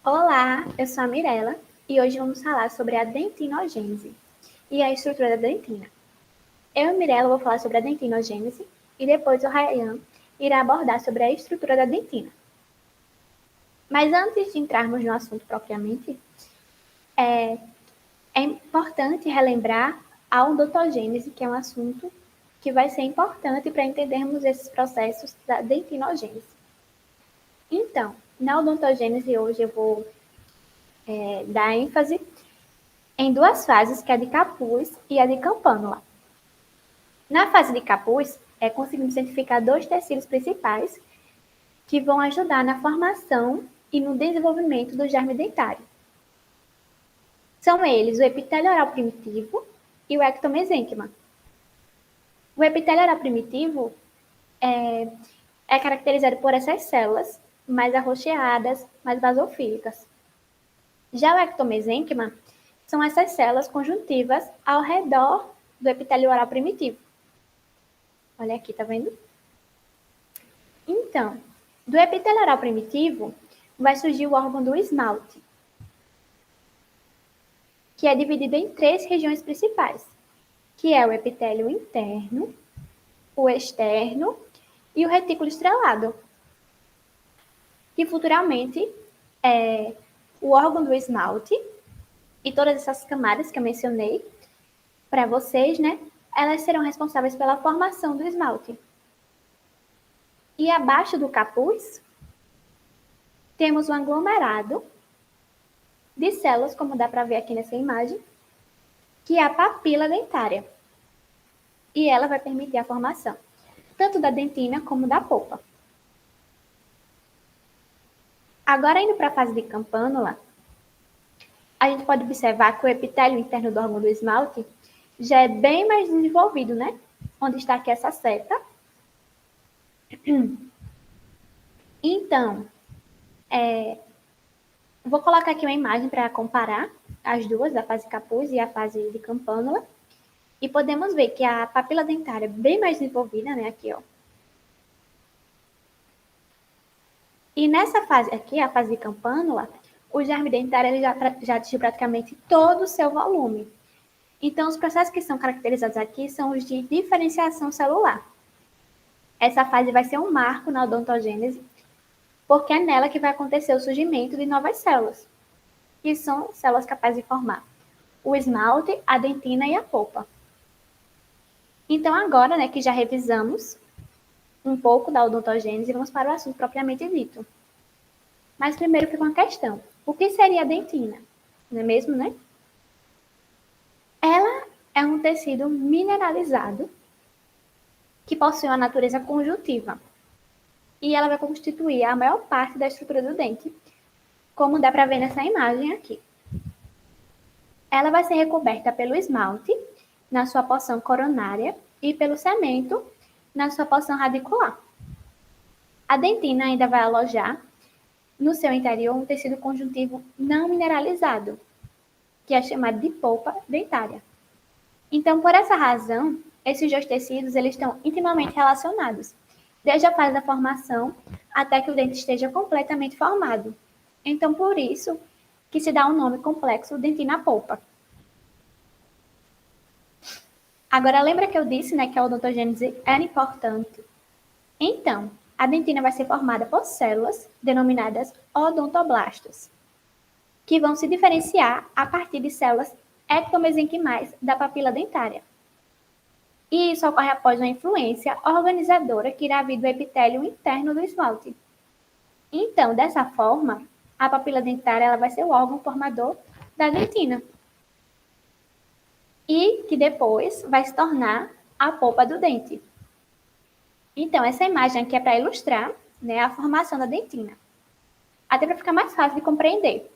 Olá, eu sou a Mirella e hoje vamos falar sobre a dentinogênese e a estrutura da dentina. Eu e a Mirella vou falar sobre a dentinogênese e depois o Ryan irá abordar sobre a estrutura da dentina. Mas antes de entrarmos no assunto propriamente, é importante relembrar a odontogênese, que é um assunto que vai ser importante para entendermos esses processos da dentinogênese. Então, na odontogênese hoje eu vou dar ênfase em duas fases, que é a de capuz e a de campânula. Na fase de capuz, conseguimos identificar dois tecidos principais que vão ajudar na formação e no desenvolvimento do germe dentário. São eles o epitélio oral primitivo e o ectomesênquima. O epitélio oral primitivo é caracterizado por essas células mais arroxeadas, mais basofílicas. Já o ectomesênquima são essas células conjuntivas ao redor do epitélio oral primitivo. Olha aqui, tá vendo? Então, do epitélio oral primitivo vai surgir o órgão do esmalte, que é dividido em três regiões principais, que é o epitélio interno, o externo e o retículo estrelado, que futuramente é o órgão do esmalte e todas essas camadas que eu mencionei para vocês, né? Elas serão responsáveis pela formação do esmalte. E abaixo do capuz, temos um aglomerado de células, como dá para ver aqui nessa imagem, que é a papila dentária. E ela vai permitir a formação tanto da dentina como da polpa. Agora, indo para a fase de campânula, a gente pode observar que o epitélio interno do órgão do esmalte já é bem mais desenvolvido, né? Onde está aqui essa seta. Então, vou colocar aqui uma imagem para comparar as duas, a fase capuz e a fase de campânula. E podemos ver que a papila dentária é bem mais desenvolvida, né? Aqui, ó. E nessa fase aqui, a fase de campânula, o germe dentário ele já atingiu praticamente todo o seu volume. Então, os processos que são caracterizados aqui são os de diferenciação celular. Essa fase vai ser um marco na odontogênese, porque é nela que vai acontecer o surgimento de novas células, que são células capazes de formar o esmalte, a dentina e a polpa. Então, agora, né, que já revisamos um pouco da odontogênese, vamos para o assunto propriamente dito. Mas primeiro fica uma questão. O que seria a dentina? Não é mesmo, né? Ela é um tecido mineralizado que possui uma natureza conjuntiva. E ela vai constituir a maior parte da estrutura do dente, como dá para ver nessa imagem aqui. Ela vai ser recoberta pelo esmalte, na sua porção coronária, e pelo cemento, na sua porção radicular. A dentina ainda vai alojar no seu interior um tecido conjuntivo não mineralizado, que é chamado de polpa dentária. Então, por essa razão, esses dois tecidos eles estão intimamente relacionados, desde a fase da formação até que o dente esteja completamente formado. Então, por isso que se dá um nome complexo dentina-polpa. Agora, lembra que eu disse, né, que a odontogênese era importante? Então, a dentina vai ser formada por células denominadas odontoblastos, que vão se diferenciar a partir de células ectomesenquimais da papila dentária. E isso ocorre após uma influência organizadora que irá vir do epitélio interno do esmalte. Então, dessa forma, a papila dentária ela vai ser o órgão formador da dentina. E que depois vai se tornar a polpa do dente. Então, essa imagem aqui é para ilustrar, né, a formação da dentina. Até para ficar mais fácil de compreender.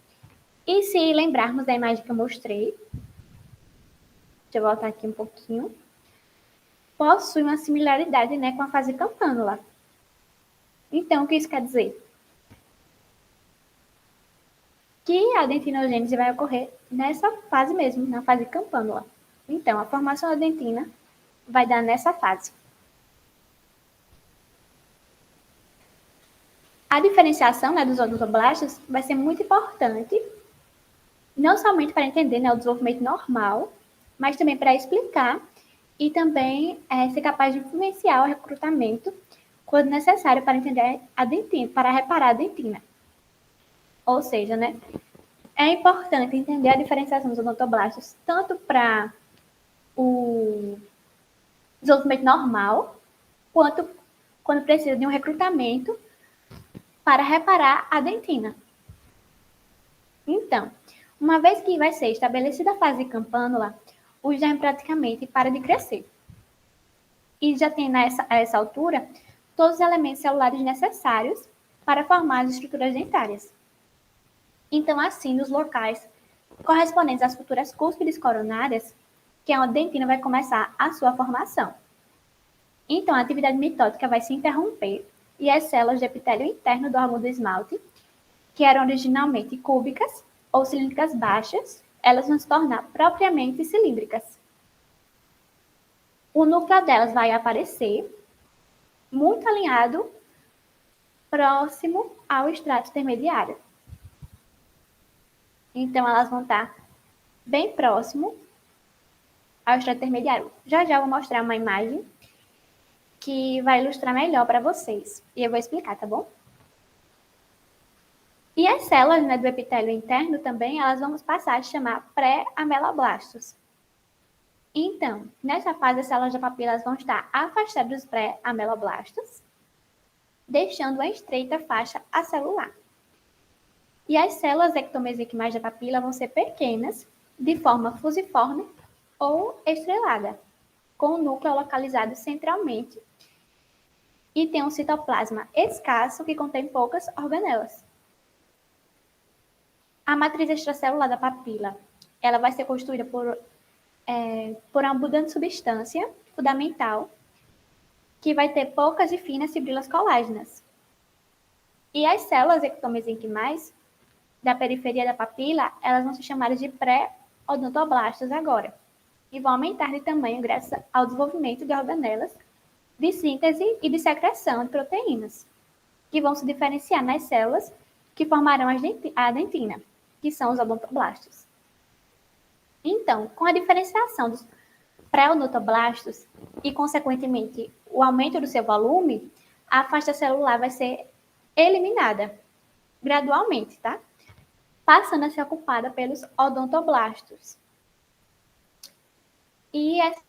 E se lembrarmos da imagem que eu mostrei, deixa eu voltar aqui um pouquinho, possui uma similaridade, né, com a fase campânula. Então, o que isso quer dizer? Que a dentinogênese vai ocorrer nessa fase mesmo, na fase campânula. Então, a formação da dentina vai dar nessa fase. A diferenciação, né, dos odontoblastos vai ser muito importante, não somente para entender, né, o desenvolvimento normal, mas também para explicar e também ser capaz de influenciar o recrutamento quando necessário para entender a dentina, para reparar a dentina. Ou seja, né, é importante entender a diferenciação dos odontoblastos tanto para o desenvolvimento normal, quanto quando precisa de um recrutamento para reparar a dentina. Então, uma vez que vai ser estabelecida a fase campânula, o germe praticamente para de crescer. E já tem a essa altura todos os elementos celulares necessários para formar as estruturas dentárias. Então, assim, nos locais correspondentes às futuras cúspides coronárias, que é onde a dentina vai começar a sua formação. Então, a atividade mitótica vai se interromper e as células de epitélio interno do órgão do esmalte, que eram originalmente cúbicas ou cilíndricas baixas, elas vão se tornar propriamente cilíndricas. O núcleo delas vai aparecer muito alinhado, próximo ao extrato intermediário. Então, elas vão estar bem próximo ao extrato intermediário. Já já eu vou mostrar uma imagem que vai ilustrar melhor para vocês. E eu vou explicar, tá bom? E as células, né, do epitélio interno também, elas vamos passar a chamar pré-ameloblastos. Então, nessa fase, as células da papila vão estar afastadas dos pré-ameloblastos, deixando uma estreita faixa acelular. E as células ectomesenquimais da papila vão ser pequenas, de forma fusiforme ou estrelada, com o núcleo localizado centralmente e tem um citoplasma escasso que contém poucas organelas. A matriz extracelular da papila, ela vai ser constituída por uma abundante substância fundamental que vai ter poucas e finas fibrilas colágenas. E as células ectomesenquimais da periferia da papila, elas vão ser chamadas de pré-odontoblastos agora, e vão aumentar de tamanho graças ao desenvolvimento de organelas de síntese e de secreção de proteínas, que vão se diferenciar nas células que formarão a dentina, que são os odontoblastos. Então, com a diferenciação dos pré-odontoblastos e, consequentemente, o aumento do seu volume, a faixa celular vai ser eliminada gradualmente, tá? Passando a ser ocupada pelos odontoblastos. E essas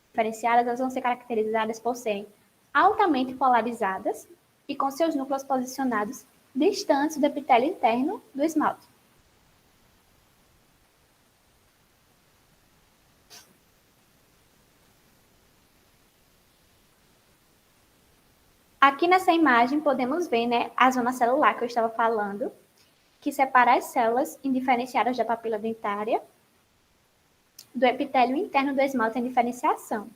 diferenciadas elas vão ser caracterizadas por serem altamente polarizadas e com seus núcleos posicionados distantes do epitélio interno do esmalte. Aqui nessa imagem podemos ver, né, a zona celular que eu estava falando, que separa as células indiferenciadas da papila dentária do epitélio interno do esmalte em diferenciação.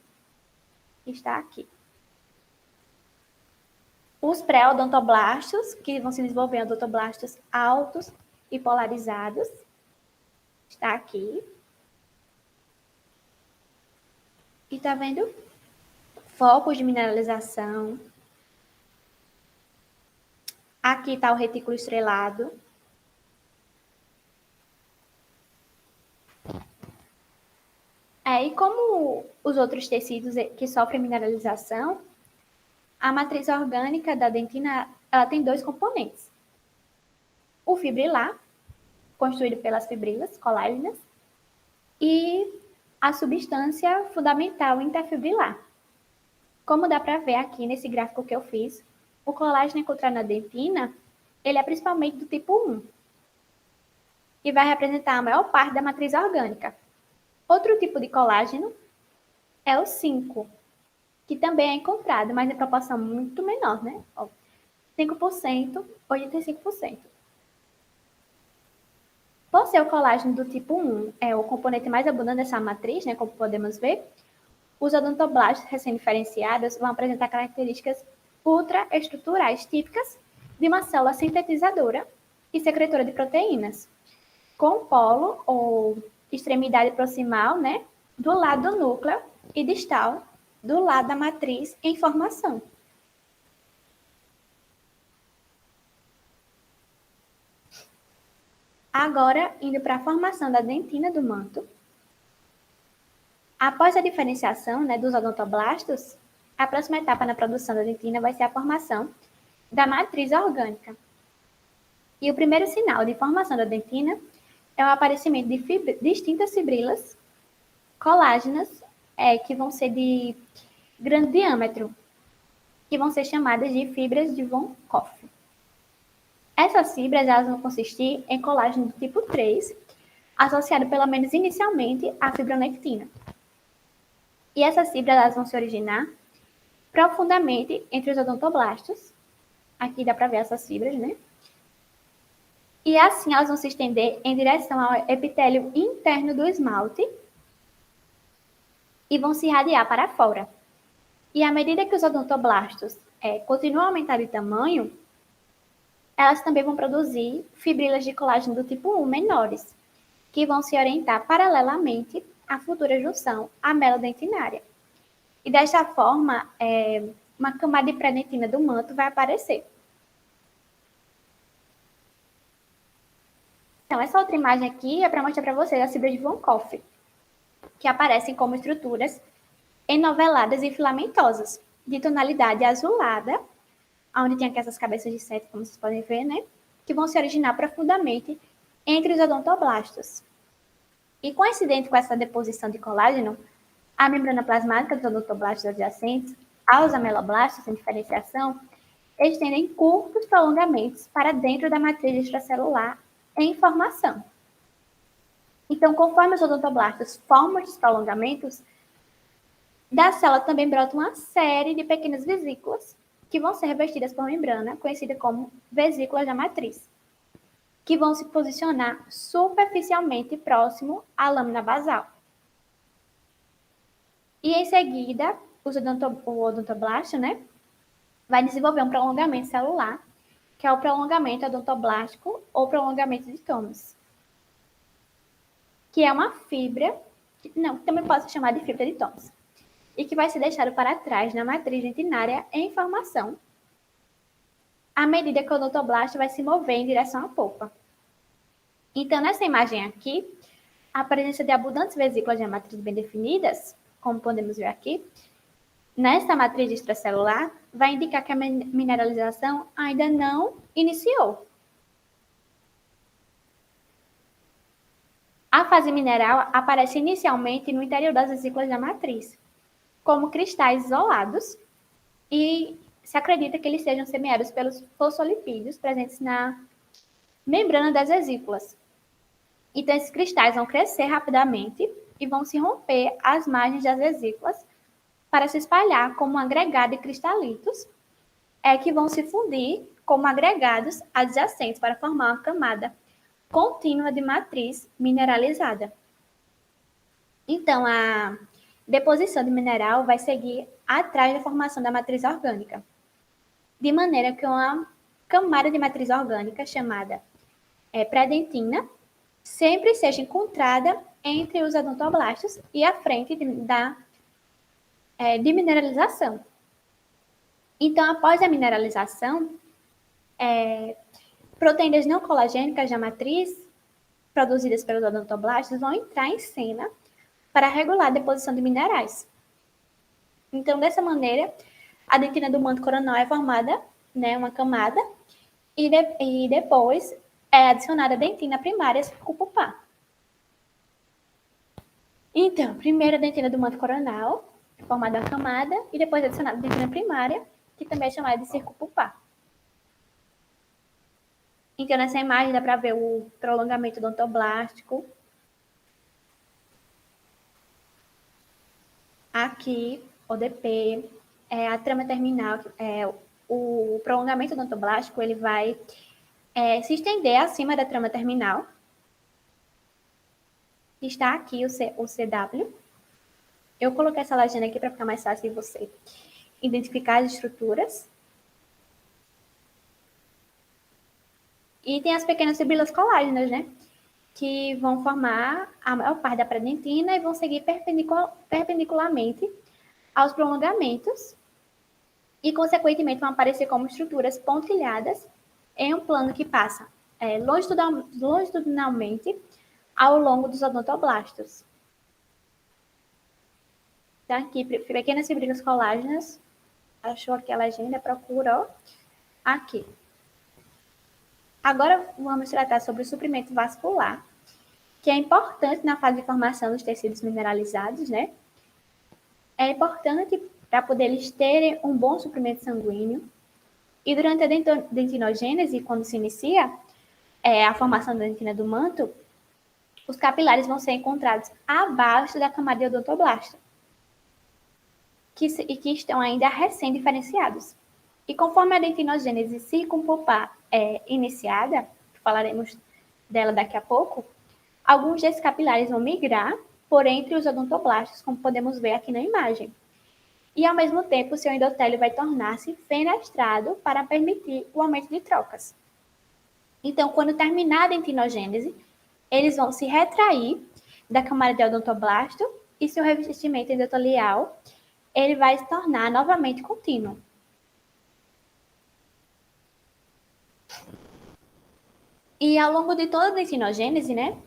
Está aqui. Os pré-odontoblastos, que vão se desenvolver em odontoblastos altos e polarizados. Está aqui. E tá vendo? Focos de mineralização. Aqui está o retículo estrelado. E como os outros tecidos que sofrem mineralização, a matriz orgânica da dentina ela tem dois componentes. O fibrilar, constituído pelas fibrilas colágenas, e a substância fundamental interfibrilar. Como dá para ver aqui nesse gráfico que eu fiz, o colágeno encontrado na dentina, ele é principalmente do tipo 1, e vai representar a maior parte da matriz orgânica. Outro tipo de colágeno é o 5, que também é encontrado, mas em proporção muito menor, né? 5%, 85%. Por ser o colágeno do tipo 1 é o componente mais abundante dessa matriz, né, como podemos ver, os odontoblastos recém-diferenciados vão apresentar características ultraestruturais típicas de uma célula sintetizadora e secretora de proteínas, com polo ou extremidade proximal, né, do lado do núcleo e distal do lado da matriz em formação. Agora, indo para a formação da dentina do manto. Após a diferenciação, né, dos odontoblastos, a próxima etapa na produção da dentina vai ser a formação da matriz orgânica. E o primeiro sinal de formação da dentina é o aparecimento de distintas fibrilas colágenas, que vão ser de grande diâmetro, que vão ser chamadas de fibras de von Kopf. Essas fibras elas vão consistir em colágeno do tipo 3, associado pelo menos inicialmente à fibronectina. E essas fibras elas vão se originar profundamente entre os odontoblastos. Aqui dá para ver essas fibras, né? E assim elas vão se estender em direção ao epitélio interno do esmalte e vão se irradiar para fora. E à medida que os odontoblastos continuam a aumentar de tamanho, elas também vão produzir fibrilas de colágeno do tipo 1 menores, que vão se orientar paralelamente à futura junção amelodentinária. E desta forma, uma camada de pré-dentina do manto vai aparecer. Então, essa outra imagem aqui é para mostrar para vocês as fibras de von Kopf, que aparecem como estruturas enoveladas e filamentosas, de tonalidade azulada, onde tem aqui essas cabeças de sete, como vocês podem ver, né? Que vão se originar profundamente entre os odontoblastos. E coincidente com essa deposição de colágeno, a membrana plasmática dos odontoblastos adjacentes aos ameloblastos em diferenciação estendem curtos prolongamentos para dentro da matriz extracelular em formação. Então, conforme os odontoblastos formam esses prolongamentos, da célula também brota uma série de pequenas vesículas que vão ser revestidas por membrana, conhecida como vesículas da matriz, que vão se posicionar superficialmente próximo à lâmina basal. E em seguida, o odontoblasto, né, vai desenvolver um prolongamento celular, que é o prolongamento odontoblástico ou prolongamento de Thomas, que é uma fibra, também pode se chamar de fibra de Thomas, e que vai ser deixado para trás na matriz dentinária em formação, à medida que o odontoblasto vai se mover em direção à polpa. Então, nessa imagem aqui, a presença de abundantes vesículas de matriz bem definidas, como podemos ver aqui, nesta matriz extracelular, vai indicar que a mineralização ainda não iniciou. A fase mineral aparece inicialmente no interior das vesículas da matriz, como cristais isolados, e se acredita que eles sejam semeados pelos fosfolipídios presentes na membrana das vesículas. Então, esses cristais vão crescer rapidamente e vão se romper às margens das vesículas para se espalhar como um agregado de cristalitos, que vão se fundir como agregados adjacentes para formar uma camada contínua de matriz mineralizada. Então, a deposição de mineral vai seguir atrás da formação da matriz orgânica, de maneira que uma camada de matriz orgânica chamada pré-dentina sempre seja encontrada entre os odontoblastos e à frente de mineralização. Então, após a mineralização, proteínas não colagênicas da matriz, produzidas pelos odontoblastos, vão entrar em cena para regular a deposição de minerais. Então, dessa maneira, a dentina do manto coronal é formada, né, uma camada, e depois é adicionada a dentina primária circunpulpar. Então, primeiro a dentina do manto coronal, formada uma camada, e depois adicionada a dentina primária, que também é chamada de circunpulpar. Então, nessa imagem dá para ver o prolongamento odontoblástico. Aqui, ODP, a trama terminal, o prolongamento odontoblástico, ele vai se estender acima da trama terminal. Está aqui o CW. Eu coloquei essa legenda aqui para ficar mais fácil de você identificar as estruturas. E tem as pequenas fibrilas colágenas, né? Que vão formar a maior parte da pré-dentina e vão seguir perpendicularmente aos prolongamentos e, consequentemente, vão aparecer como estruturas pontilhadas em um plano que passa longitudinalmente ao longo dos odontoblastos. Então, aqui, pequenas fibrinhas colágenas. Achou aqui a legenda? Procura, ó, aqui. Agora, vamos tratar sobre o suprimento vascular, que é importante na fase de formação dos tecidos mineralizados, né? É importante para poder eles terem um bom suprimento sanguíneo. E durante a dentinogênese, quando se inicia a formação da dentina do manto, os capilares vão ser encontrados abaixo da camada de odontoblasta, que estão ainda recém-diferenciados. E conforme a dentinogênese circumpulpar é iniciada, falaremos dela daqui a pouco, alguns desses capilares vão migrar por entre os odontoblastos, como podemos ver aqui na imagem. E, ao mesmo tempo, o seu endotélio vai tornar-se fenestrado para permitir o aumento de trocas. Então, quando terminar a dentinogênese, eles vão se retrair da camada de odontoblasto e seu revestimento endotelial ele vai se tornar novamente contínuo. E ao longo de toda a dentinogênese, né,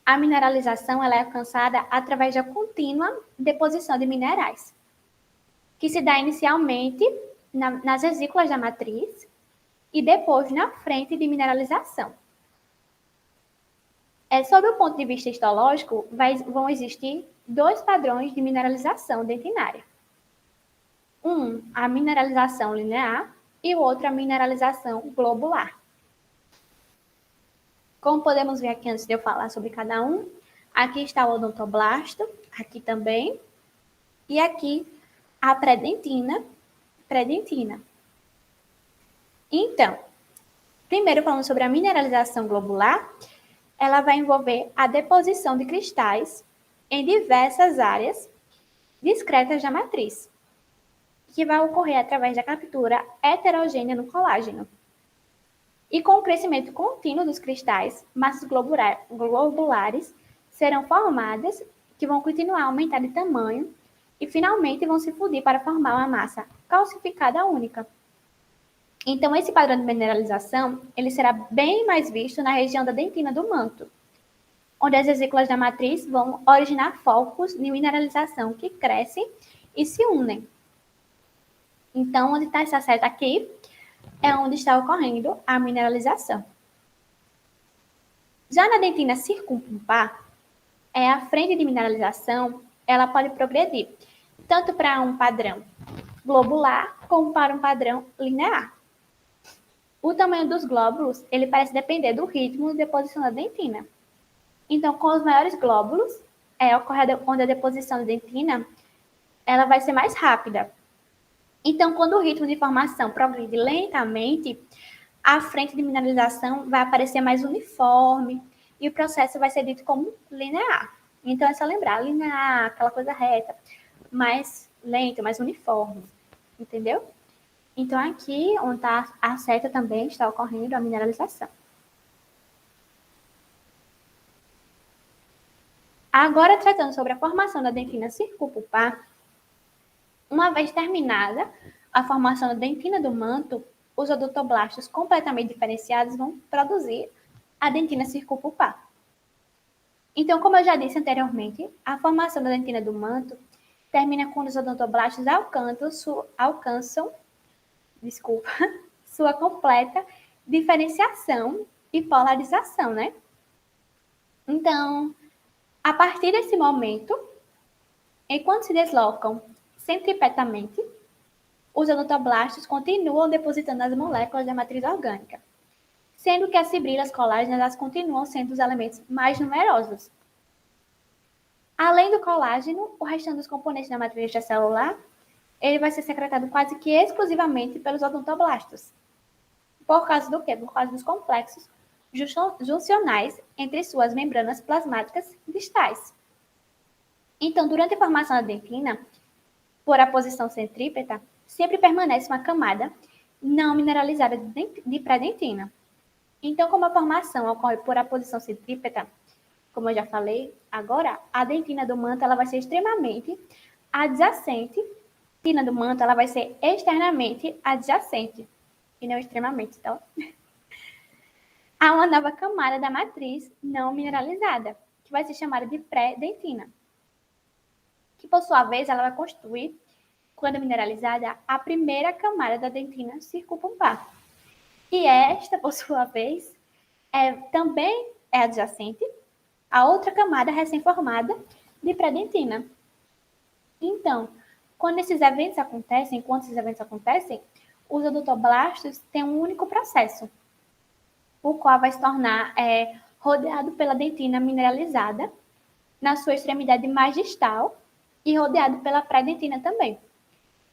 a mineralização ela é alcançada através da contínua deposição de minerais, que se dá inicialmente nas vesículas da matriz e depois na frente de mineralização. Sob o ponto de vista histológico, vão existir dois padrões de mineralização dentinária. Um, a mineralização linear, e o outro, a mineralização globular. Como podemos ver aqui antes de eu falar sobre cada um, aqui está o odontoblasto, aqui também, e aqui a pré-dentina. Então, primeiro falando sobre a mineralização globular, ela vai envolver a deposição de cristais em diversas áreas discretas da matriz, que vai ocorrer através da captura heterogênea no colágeno. E com o crescimento contínuo dos cristais, massas globulares serão formadas, que vão continuar a aumentar de tamanho e finalmente vão se fundir para formar uma massa calcificada única. Então, esse padrão de mineralização ele será bem mais visto na região da dentina do manto, onde as vesículas da matriz vão originar focos de mineralização que crescem e se unem. Então, onde está essa seta aqui, é onde está ocorrendo a mineralização. Já na dentina circumpulpar, a frente de mineralização ela pode progredir tanto para um padrão globular como para um padrão linear. O tamanho dos glóbulos ele parece depender do ritmo de deposição da dentina. Então, com os maiores glóbulos, ocorre onde a deposição da dentina ela vai ser mais rápida. Então, quando o ritmo de formação progride lentamente, a frente de mineralização vai aparecer mais uniforme e o processo vai ser dito como linear. Então, é só lembrar, linear, aquela coisa reta, mais lento, mais uniforme, entendeu? Então, aqui, onde está a seta também está ocorrendo a mineralização. Agora, tratando sobre a formação da dentina circumpulpar, uma vez terminada a formação da dentina do manto, os odontoblastos completamente diferenciados vão produzir a dentina circumpulpar. Então, como eu já disse anteriormente, a formação da dentina do manto termina quando os odontoblastos alcançam sua completa diferenciação e polarização, né? Então, a partir desse momento, enquanto se deslocam centripetamente, os odontoblastos continuam depositando as moléculas da matriz orgânica, sendo que as fibrilas colágenas elas continuam sendo os elementos mais numerosos. Além do colágeno, o restante dos componentes da matriz extracelular ele vai ser secretado quase que exclusivamente pelos odontoblastos. Por causa do quê? Por causa dos complexos juncionais entre suas membranas plasmáticas distais. Então, durante a formação da dentina, por aposição centrípeta, sempre permanece uma camada não mineralizada de pré-dentina. Então, como a formação ocorre por aposição centrípeta, como eu já falei, agora a dentina do manto ela vai ser extremamente adjacente. A dentina do manto ela vai ser externamente adjacente e não extremamente, então. há uma nova camada da matriz não mineralizada, que vai ser chamada de pré-dentina, que por sua vez ela vai constituir, quando mineralizada, a primeira camada da dentina circunpolar. E esta, por sua vez, também é adjacente a outra camada recém-formada de pré-dentina. Então, quando esses eventos acontecem, os odontoblastos têm um único processo, o qual vai se tornar rodeado pela dentina mineralizada na sua extremidade mais distal e rodeado pela pré-dentina também,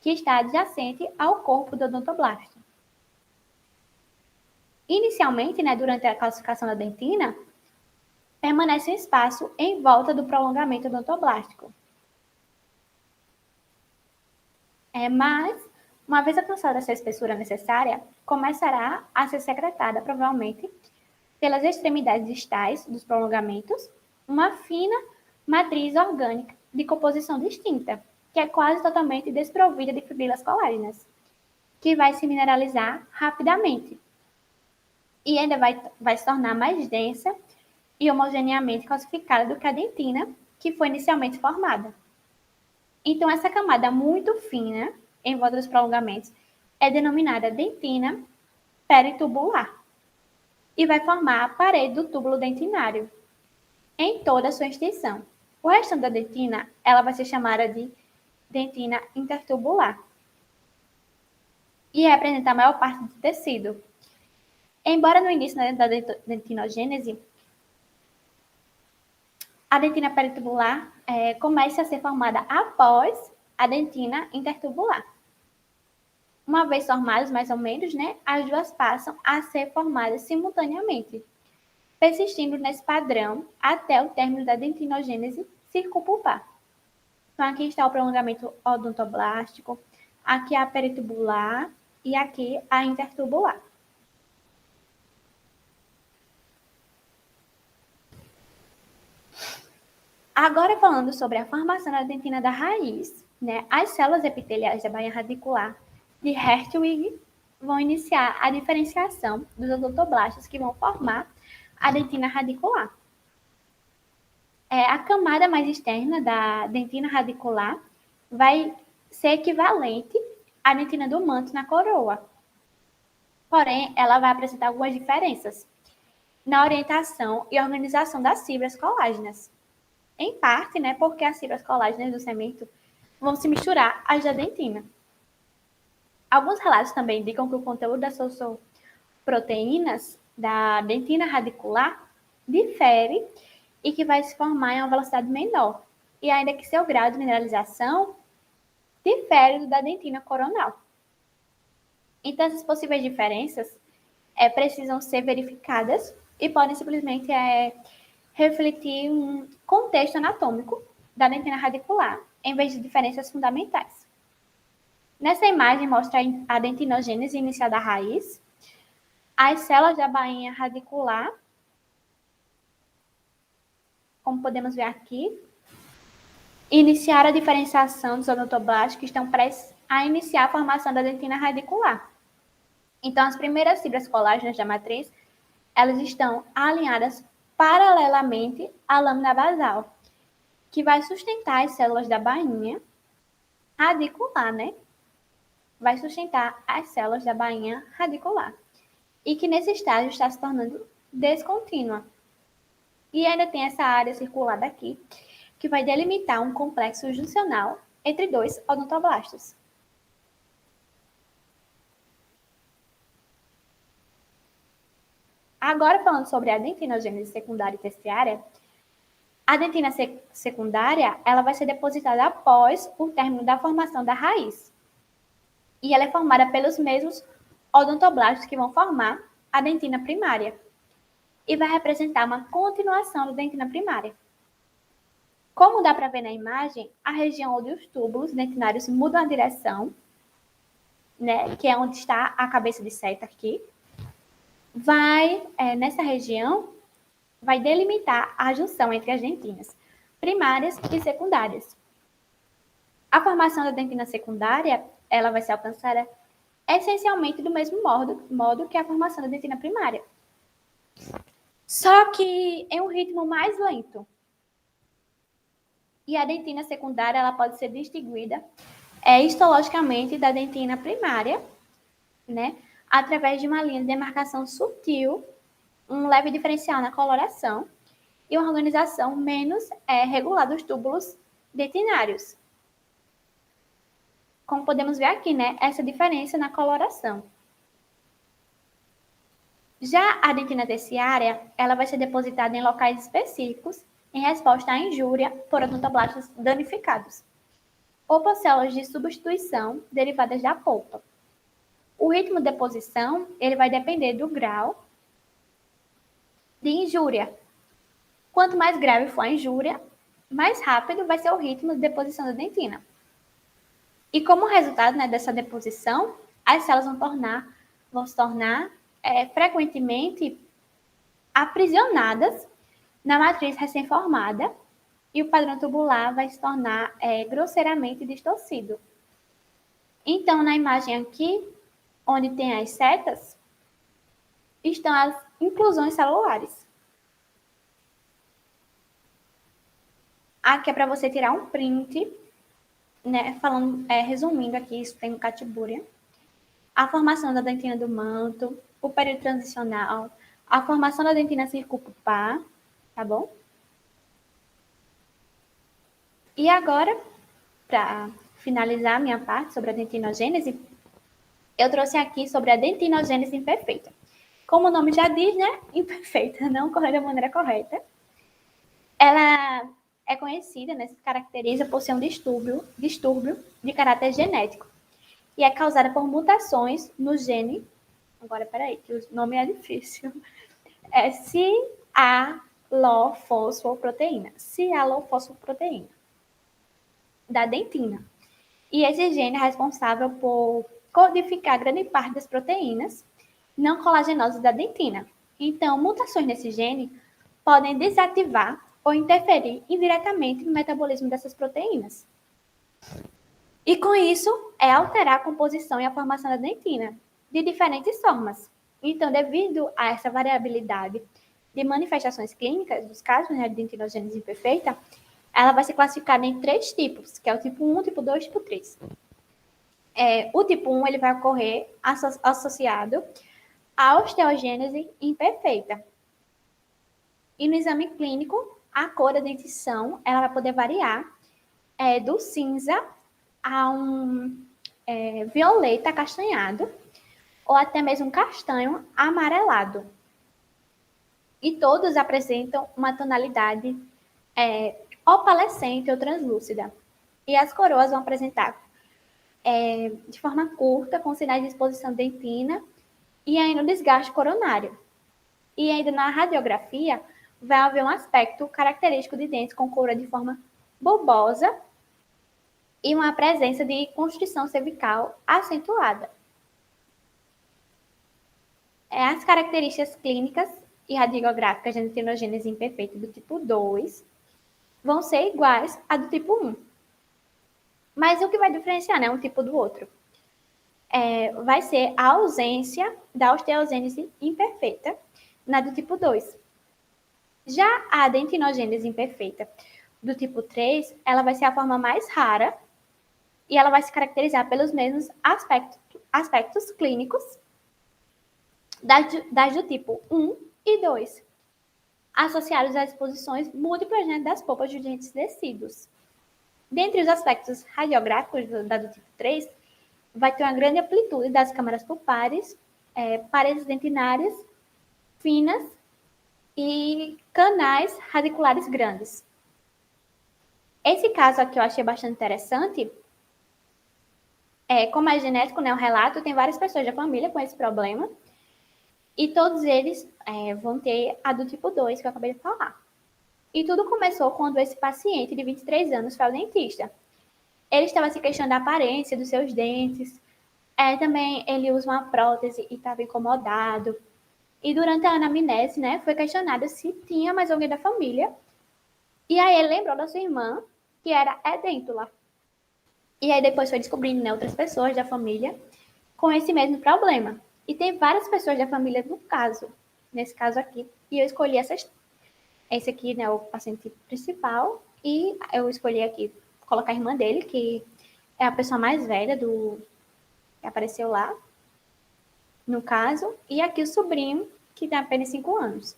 que está adjacente ao corpo do odontoblasto. Inicialmente, durante a calcificação da dentina, permanece um espaço em volta do prolongamento odontoblástico. Mas, uma vez alcançada essa espessura necessária, começará a ser secretada, provavelmente, pelas extremidades distais dos prolongamentos, uma fina matriz orgânica de composição distinta, que é quase totalmente desprovida de fibrilas colágenas, que vai se mineralizar rapidamente e ainda vai se tornar mais densa e homogeneamente calcificada do que a dentina, que foi inicialmente formada. Então, essa camada muito fina, em volta dos prolongamentos, é denominada dentina peritubular e vai formar a parede do túbulo dentinário em toda a sua extensão. O restante da dentina, ela vai ser chamada de dentina intertubular e representa a maior parte do tecido. Embora no início da dentinogênese, a dentina peritubular comece a ser formada após a dentina intertubular. Uma vez formadas, mais ou menos, as duas passam a ser formadas simultaneamente, persistindo nesse padrão até o término da dentinogênese circunpulpar. Então, aqui está o prolongamento odontoblástico, aqui a peritubular e aqui a intertubular. Agora, falando sobre a formação da dentina da raiz, as células epiteliais da bainha radicular de Hertwig vão iniciar a diferenciação dos odontoblastos que vão formar a dentina radicular. A camada mais externa da dentina radicular vai ser equivalente à dentina do manto na coroa. Porém, ela vai apresentar algumas diferenças na orientação e organização das fibras colágenas. Em parte, porque as fibras colágenas do cemento vão se misturar às da dentina. Alguns relatos também indicam que o conteúdo das proteínas da dentina radicular difere e que vai se formar em uma velocidade menor, e ainda que seu grau de mineralização difere do da dentina coronal. Então, essas possíveis diferenças precisam ser verificadas e podem simplesmente refletir um contexto anatômico da dentina radicular, em vez de diferenças fundamentais. Nessa imagem mostra a dentinogênese inicial da raiz, as células da bainha radicular, como podemos ver aqui, iniciar a diferenciação dos odontoblastos que estão prestes a iniciar a formação da dentina radicular. Então, as primeiras fibras colágenas da matriz, elas estão alinhadas paralelamente à lâmina basal, que vai sustentar as células da bainha radicular, Vai sustentar as células da bainha radicular. E que nesse estágio está se tornando descontínua. E ainda tem essa área circulada aqui, que vai delimitar um complexo juncional entre dois odontoblastos. Agora, falando sobre a dentinogênese secundária e terciária, a dentina secundária ela vai ser depositada após o término da formação da raiz. E ela é formada pelos mesmos odontoblastos que vão formar a dentina primária. E vai representar uma continuação da dentina primária. Como dá para ver na imagem, a região onde os túbulos dentinários mudam a direção, que é onde está a cabeça de seta aqui, nessa região, vai delimitar a junção entre as dentinas primárias e secundárias. A formação da dentina secundária, ela vai ser alcançada essencialmente do mesmo modo que a formação da dentina primária. só que em um ritmo mais lento. E a dentina secundária ela pode ser distinguida histologicamente da dentina primária, né, através de uma linha de demarcação sutil, um leve diferencial na coloração e uma organização menos regular dos túbulos dentinários. Como podemos ver aqui, né, essa diferença na coloração. Já a dentina terciária, ela vai ser depositada em locais específicos em resposta à injúria por odontoblastos danificados ou por células de substituição derivadas da polpa. O ritmo de deposição ele vai depender do grau de injúria. Quanto mais grave for a injúria, mais rápido vai ser o ritmo de deposição da dentina. E como resultado, né, dessa deposição, as células vão se tornar frequentemente aprisionadas na matriz recém-formada e o padrão tubular vai se tornar grosseiramente distorcido. Então, na imagem aqui, onde tem as setas, estão as inclusões celulares. Aqui é para você tirar um print, né, resumindo aqui, isso tem no Catibúria. A formação da dentina do manto, o período transicional, a formação da dentina circupulpar, tá bom? E agora, para finalizar a minha parte sobre a dentinogênese, eu trouxe aqui sobre a dentinogênese imperfeita. Como o nome já diz, né? Imperfeita, não ocorre da maneira correta. Ela é conhecida, né, se caracteriza por ser um distúrbio de caráter genético e é causada por mutações no gene. Agora, peraí, que o nome é difícil. É cialofosfoproteína. Cialofosfoproteína da dentina. E esse gene é responsável por codificar grande parte das proteínas não colagenosas da dentina. Então, mutações nesse gene podem desativar ou interferir indiretamente no metabolismo dessas proteínas. E com isso, alterar a composição e a formação da dentina de diferentes formas. Então, devido a essa variabilidade de manifestações clínicas dos casos, né, de dentinogênese imperfeita, ela vai ser classificada em 3 tipos, que é o tipo 1, tipo 2 e tipo 3. O tipo 1 ele vai ocorrer associado à osteogênese imperfeita. E no exame clínico, a cor da dentição ela vai poder variar do cinza a um violeta acastanhado ou até mesmo castanho amarelado. E todos apresentam uma tonalidade opalescente ou translúcida. E as coroas vão apresentar de forma curta, com sinais de exposição dentina e ainda o desgaste coronário. E ainda na radiografia, vai haver um aspecto característico de dentes com coroa de forma bulbosa e uma presença de constrição cervical acentuada. As características clínicas e radiográficas da dentinogênese imperfeita do tipo 2 vão ser iguais à do tipo 1. Mas o que vai diferenciar, né, um tipo do outro? Vai ser a ausência da osteogênese imperfeita na do tipo 2. Já a dentinogênese imperfeita do tipo 3, ela vai ser a forma mais rara e ela vai se caracterizar pelos mesmos aspectos clínicos das do tipo 1 e 2, associados às exposições múltiplas, né, das polpas dos dentes descidos. Dentre os aspectos radiográficos da do tipo 3, vai ter uma grande amplitude das câmaras pulpares, paredes dentinárias finas e canais radiculares grandes. Esse caso aqui eu achei bastante interessante. Como é genético, né, o relato, tem várias pessoas da família com esse problema. E todos eles vão ter a do tipo 2, que eu acabei de falar. E tudo começou quando esse paciente de 23 anos foi ao dentista. Ele estava se questionando da aparência dos seus dentes. Também ele usa uma prótese e estava incomodado. E durante a anamnese, né, foi questionado se tinha mais alguém da família. E aí ele lembrou da sua irmã, que era edêntula. E aí depois foi descobrindo, né, outras pessoas da família com esse mesmo problema. E tem várias pessoas da família no caso, nesse caso aqui, e eu escolhi esse aqui, né, o paciente principal, e eu escolhi aqui colocar a irmã dele, que é a pessoa mais velha que apareceu lá, no caso, e aqui o sobrinho, que tem apenas 5 anos.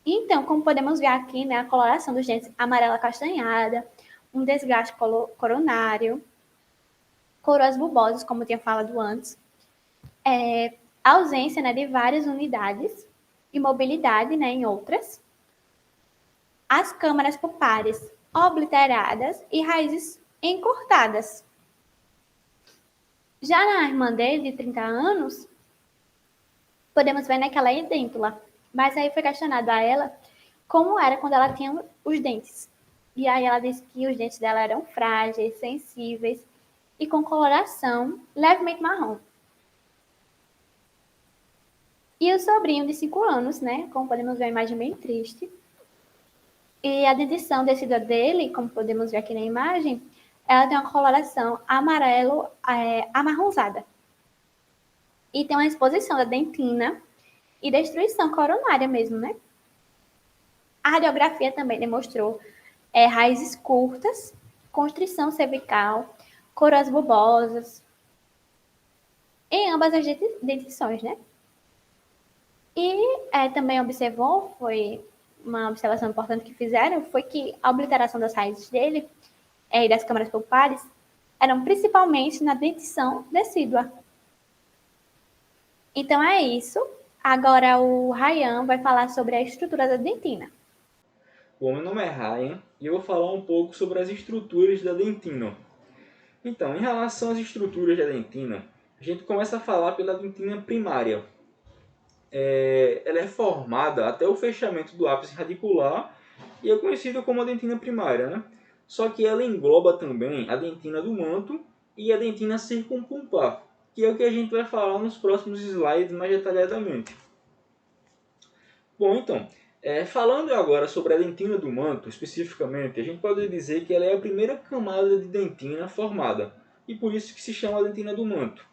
Então, como podemos ver aqui, né, a coloração dos dentes amarela castanhada, um desgaste coronário, coroas bulbosas, como eu tinha falado antes, ausência, né, de várias unidades, imobilidade, né, em outras, as câmaras pulpares obliteradas e raízes encurtadas. Já na irmã dele, de 30 anos, podemos ver, né, que ela é idêntula, mas aí foi questionado a ela como era quando ela tinha os dentes. E aí ela disse que os dentes dela eram frágeis, sensíveis e com coloração levemente marrom. E o sobrinho de 5 anos, né, como podemos ver, a imagem bem triste. E a dentição decidida dele, como podemos ver aqui na imagem, ela tem uma coloração amarelo amarronzada. E tem uma exposição da dentina e destruição coronária mesmo, né? A radiografia também demonstrou raízes curtas, constrição cervical, coroas bulbosas, em ambas as dentições, né? E também observou, foi uma observação importante que fizeram, foi que a obliteração das raízes dele e das câmaras pulpares eram principalmente na dentição decídua. Então é isso. Agora o Ryan vai falar sobre a estrutura da dentina. Bom, meu nome é Ryan e eu vou falar um pouco sobre as estruturas da dentina. Então, em relação às estruturas da dentina, a gente começa a falar pela dentina primária. Ela é formada até o fechamento do ápice radicular e é conhecida como a dentina primária, né? Só que ela engloba também a dentina do manto e a dentina circumpulpar, que é o que a gente vai falar nos próximos slides mais detalhadamente. Bom, então, falando agora sobre a dentina do manto, especificamente, a gente pode dizer que ela é a primeira camada de dentina formada, e por isso que se chama dentina do manto.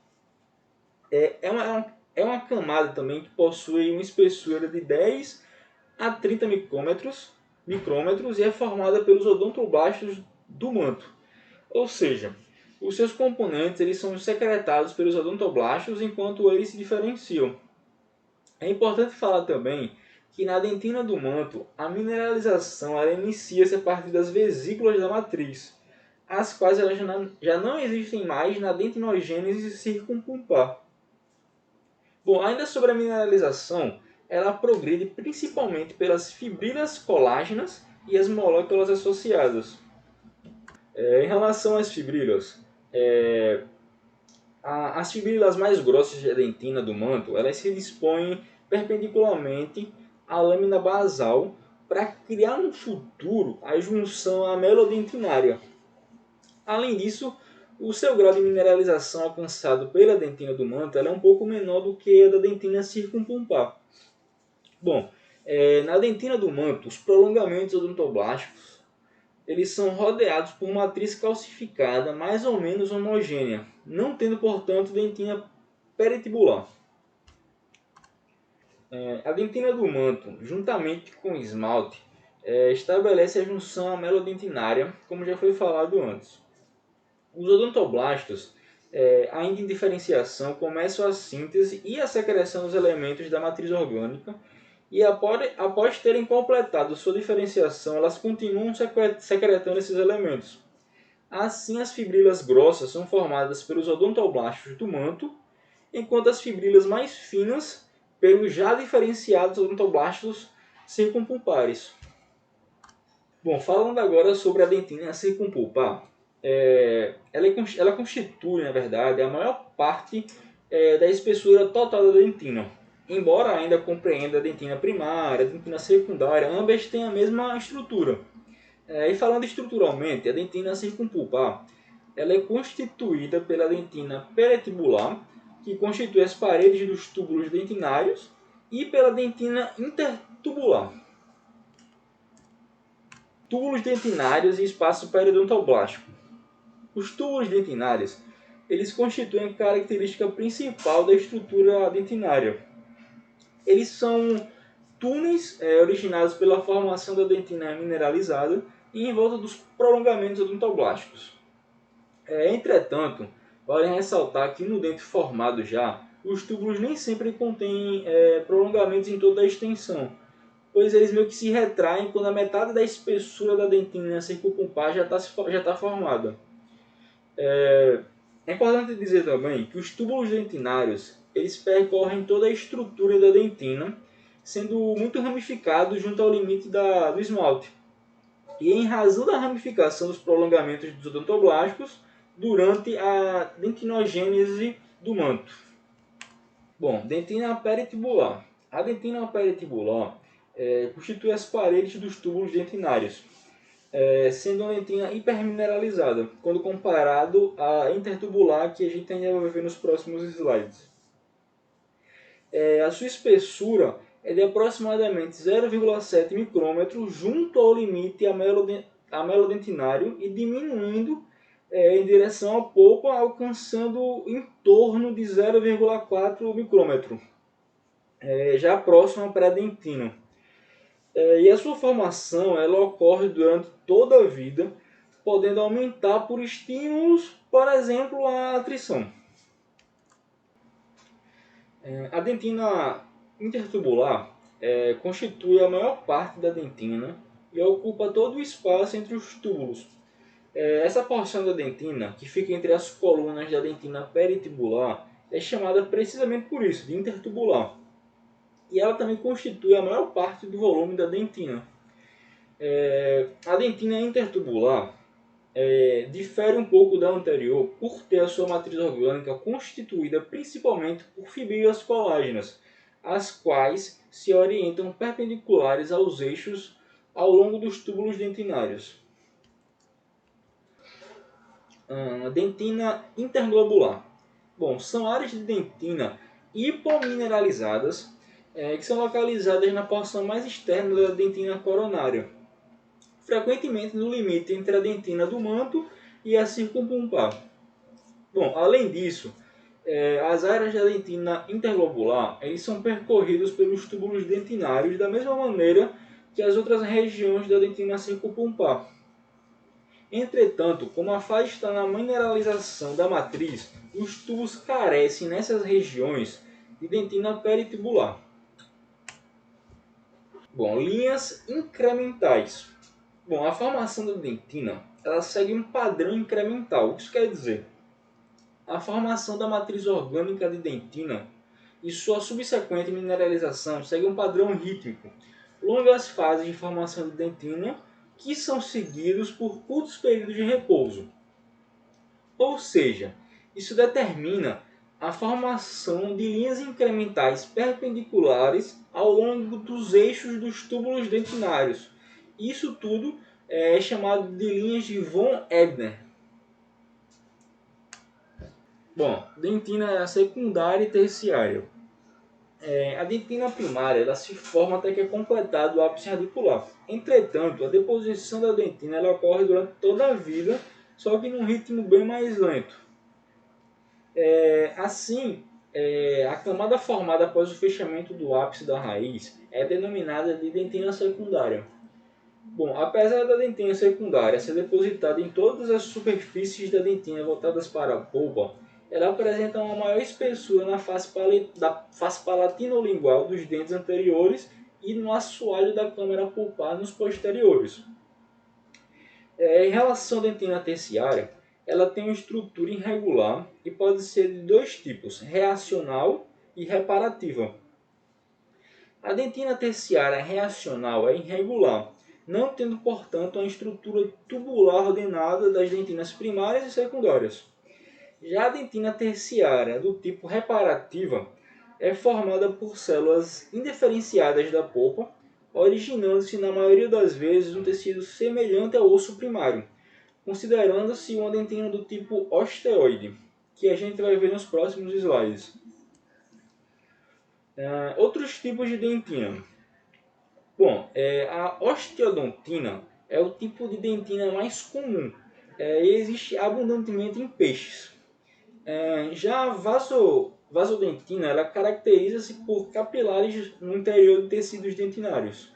É uma camada também que possui uma espessura de 10 a 30 micrômetros e é formada pelos odontoblastos do manto. Ou seja, os seus componentes eles são secretados pelos odontoblastos enquanto eles se diferenciam. É importante falar também que na dentina do manto, a mineralização inicia-se a partir das vesículas da matriz, as quais elas já não existem mais na dentinogênese circumpulpar. Bom, ainda sobre a mineralização, ela progride principalmente pelas fibrilas colágenas e as moléculas associadas. Em relação às fibrilas, as fibrilas mais grossas da dentina do manto, elas se dispõem perpendicularmente à lâmina basal para criar no futuro a junção amelodentinária. Além disso, o seu grau de mineralização alcançado pela dentina do manto é um pouco menor do que a da dentina circumpulpar. Bom, na dentina do manto, os prolongamentos odontoblásticos eles são rodeados por matriz calcificada mais ou menos homogênea, não tendo, portanto, dentina peritibular. A dentina do manto, juntamente com o esmalte, estabelece a junção amelodentinária, como já foi falado antes. Os odontoblastos, ainda em diferenciação, começam a síntese e a secreção dos elementos da matriz orgânica e após terem completado sua diferenciação, elas continuam secretando esses elementos. Assim, as fibrilas grossas são formadas pelos odontoblastos do manto, enquanto as fibrilas mais finas pelos já diferenciados odontoblastos circumpulpares. Bom, falando agora sobre a dentina circumpulpar, ela constitui, na verdade, a maior parte da espessura total da dentina. Embora ainda compreenda a dentina primária, a dentina secundária, ambas têm a mesma estrutura. E falando estruturalmente, a dentina circumpulpar ela é constituída pela dentina peretibular, que constitui as paredes dos túbulos dentinários, e pela dentina intertubular. Túbulos dentinários e espaço periodontoblástico. Os túbulos dentinários eles constituem a característica principal da estrutura dentinária. Eles são túneis originados pela formação da dentina mineralizada e em volta dos prolongamentos odontoblásticos. Entretanto, vale ressaltar que no dente formado já, os túbulos nem sempre contêm prolongamentos em toda a extensão, pois eles meio que se retraem quando a metade da espessura da dentina circunpulpar já tá formada. É importante dizer também que os túbulos dentinários eles percorrem toda a estrutura da dentina, sendo muito ramificados junto ao limite do esmalte. E em razão da ramificação dos prolongamentos dos odontoblásticos durante a dentinogênese do manto. Bom, dentina peritibular. A dentina peritibular constitui as paredes dos túbulos dentinários, sendo uma dentina hipermineralizada, quando comparado à intertubular, que a gente ainda vai ver nos próximos slides. A sua espessura é de aproximadamente 0,7 micrômetro junto ao limite amelodentinário e diminuindo em direção à polpa, alcançando em torno de 0,4 micrômetro, já próximo ao pré-dentino. E a sua formação ela ocorre durante toda a vida, podendo aumentar por estímulos, por exemplo, a atrição. A dentina intertubular constitui a maior parte da dentina e ocupa todo o espaço entre os túbulos. Essa porção da dentina, que fica entre as colunas da dentina peritibular, é chamada precisamente por isso, de intertubular. E ela também constitui a maior parte do volume da dentina. A dentina intertubular difere um pouco da anterior por ter a sua matriz orgânica constituída principalmente por fibras colágenas, as quais se orientam perpendiculares aos eixos ao longo dos túbulos dentinários. Dentina interglobular. Bom, são áreas de dentina hipomineralizadas que são localizadas na porção mais externa da dentina coronária, frequentemente no limite entre a dentina do manto e a circunpulpar. Bom, além disso, as áreas da dentina interglobular eles são percorridos pelos túbulos dentinários da mesma maneira que as outras regiões da dentina circunpulpar. Entretanto, como a fase está na mineralização da matriz, os tubos carecem nessas regiões de dentina peritibular. Bom, linhas incrementais. Bom, a formação da dentina ela segue um padrão incremental. O que isso quer dizer? A formação da matriz orgânica de dentina e sua subsequente mineralização segue um padrão rítmico. Longas fases de formação de dentina que são seguidos por curtos períodos de repouso. Ou seja, isso determina a formação de linhas incrementais perpendiculares ao longo dos eixos dos túbulos dentinários. Isso tudo é chamado de linhas de von Ebner. Bom, dentina secundária e terciária. A dentina primária ela se forma até que é completado o ápice radicular. Entretanto, a deposição da dentina ela ocorre durante toda a vida, só que num ritmo bem mais lento. Assim, a camada formada após o fechamento do ápice da raiz é denominada de dentina secundária. Bom, apesar da dentina secundária ser depositada em todas as superfícies da dentina voltadas para a polpa, ela apresenta uma maior espessura na face palatino-lingual dos dentes anteriores e no assoalho da câmara pulpar nos posteriores. Em relação à dentina terciária, ela tem uma estrutura irregular e pode ser de dois tipos, reacional e reparativa. A dentina terciária reacional é irregular, não tendo, portanto, uma estrutura tubular ordenada das dentinas primárias e secundárias. Já a dentina terciária, do tipo reparativa, é formada por células indiferenciadas da polpa, originando-se na maioria das vezes um tecido semelhante ao osso primário, considerando-se uma dentina do tipo osteoide, que a gente vai ver nos próximos slides. Outros tipos de dentina. Bom, a osteodontina é o tipo de dentina mais comum e existe abundantemente em peixes. Já a Vasodentina ela caracteriza-se por capilares no interior de tecidos dentinários.